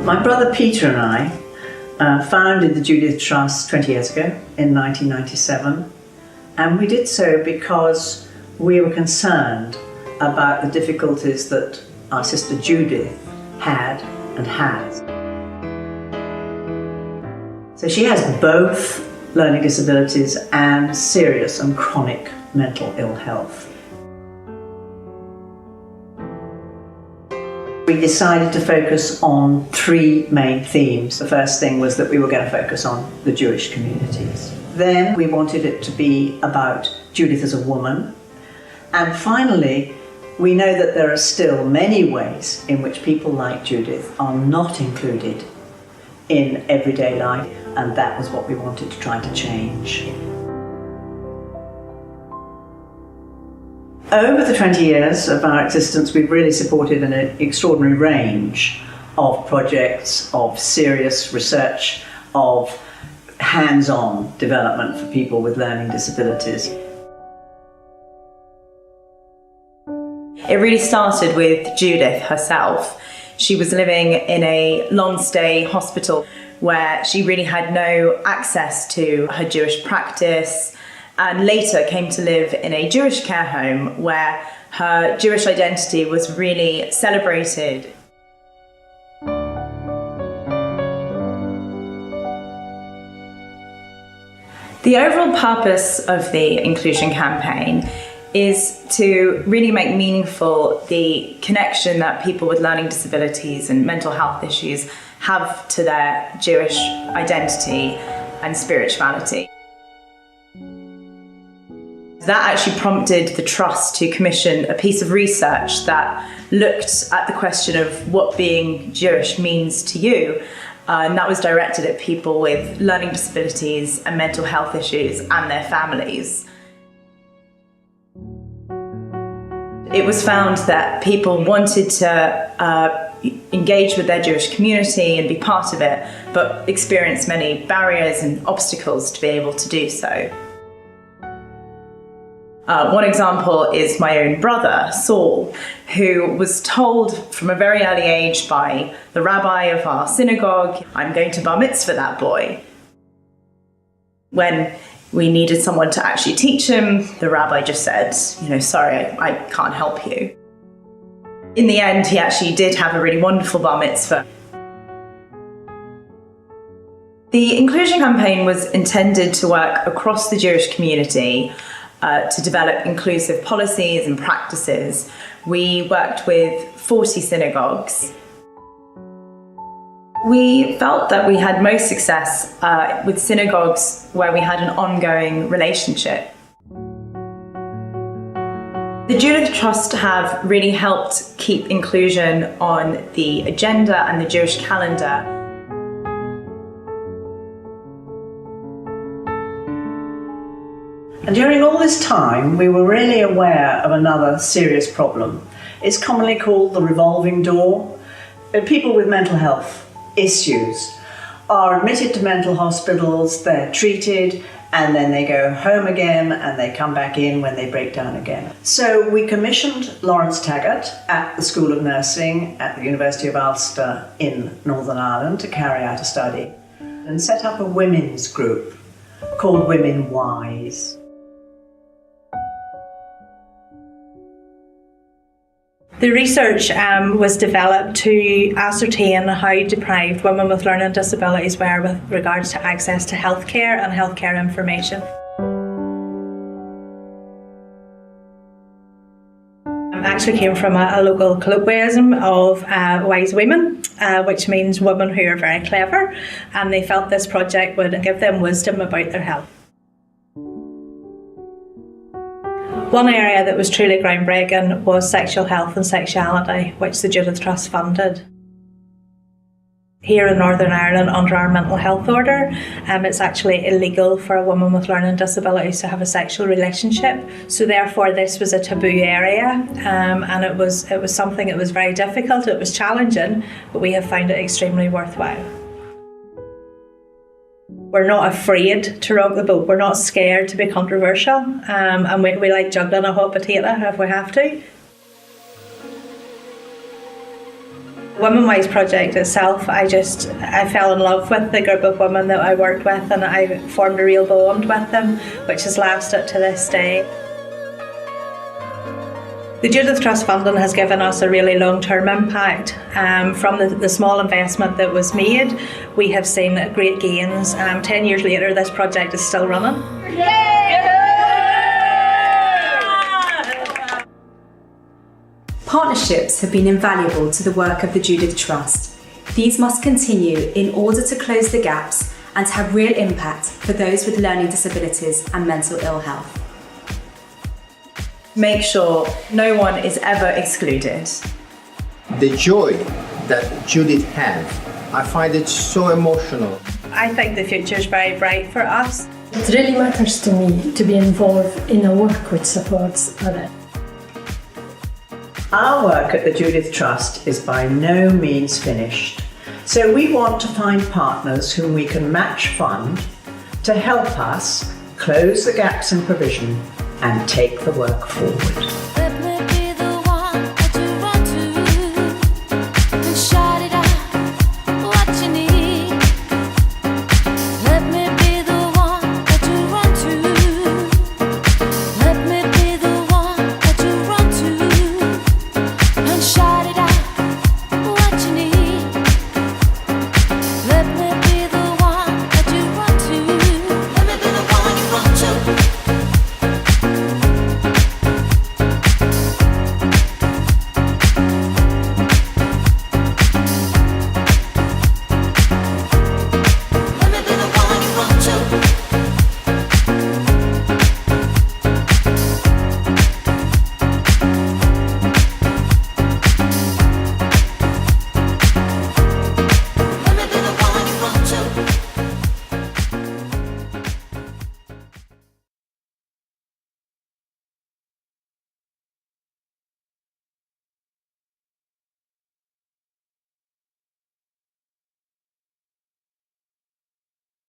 My brother Peter and I founded the Judith Trust 20 years ago in 1997, and we did so because we were concerned about the difficulties that our sister Judith had and has. So she has both learning disabilities and serious and chronic mental ill health. We decided to focus on three main themes. The first thing was that we were going to focus on the Jewish communities. Then we wanted it to be about Judith as a woman. And finally, we know that there are still many ways in which people like Judith are not included in everyday life, and that was what we wanted to try to change. Over the 20 years of our existence, we've really supported an extraordinary range of projects, of serious research, of hands-on development for people with learning disabilities. It really started with Judith herself. She was living in a long-stay hospital where she really had no access to her Jewish practice, and later came to live in a Jewish care home where her Jewish identity was really celebrated. The overall purpose of the inclusion campaign is to really make meaningful the connection that people with learning disabilities and mental health issues have to their Jewish identity and spirituality. That actually prompted the Trust to commission a piece of research that looked at the question of what being Jewish means to you, and that was directed at people with learning disabilities and mental health issues and their families. It was found that people wanted to engage with their Jewish community and be part of it, but experienced many barriers and obstacles to be able to do so. One example is my own brother, Saul, who was told from a very early age by the rabbi of our synagogue, "I'm going to bar mitzvah that boy." When we needed someone to actually teach him, the rabbi just said, "Sorry, I can't help you." In the end, he actually did have a really wonderful bar mitzvah. The inclusion campaign was intended to work across the Jewish community to develop inclusive policies and practices. We worked with 40 synagogues. We felt that we had most success with synagogues where we had an ongoing relationship. The Judith Trust have really helped keep inclusion on the agenda and the Jewish calendar. And during all this time, we were really aware of another serious problem. It's commonly called the revolving door. People with mental health issues are admitted to mental hospitals, they're treated, and then they go home again and they come back in when they break down again. So we commissioned Lawrence Taggart at the School of Nursing at the University of Ulster in Northern Ireland to carry out a study and set up a women's group called Women Wise. The research was developed to ascertain how deprived women with learning disabilities were with regards to access to healthcare and healthcare information. Actually came from a local colloquialism of wise women, which means women who are very clever, and they felt this project would give them wisdom about their health. One area that was truly groundbreaking was sexual health and sexuality, which the Judith Trust funded. Here in Northern Ireland, under our mental health order, it's actually illegal for a woman with learning disabilities to have a sexual relationship. So therefore this was a taboo area, and it was something that was very difficult, it was challenging, but we have found it extremely worthwhile. We're not afraid to rock the boat, we're not scared to be controversial, and we like juggling a hot potato if we have to. Women Wise project itself, I fell in love with the group of women that I worked with, and I formed a real bond with them, which has lasted to this day. The Judith Trust funding has given us a really long-term impact. From the small investment that was made, we have seen great gains. 10 years later, this project is still running. Partnerships have been invaluable to the work of the Judith Trust. These must continue in order to close the gaps and to have real impact for those with learning disabilities and mental ill health. Make sure no one is ever excluded. The joy that Judith had, I find it so emotional. I think the future is very bright for us. It really matters to me to be involved in a work which supports others. Our work at the Judith Trust is by no means finished, so we want to find partners whom we can match fund to help us close the gaps in provision and take the work forward.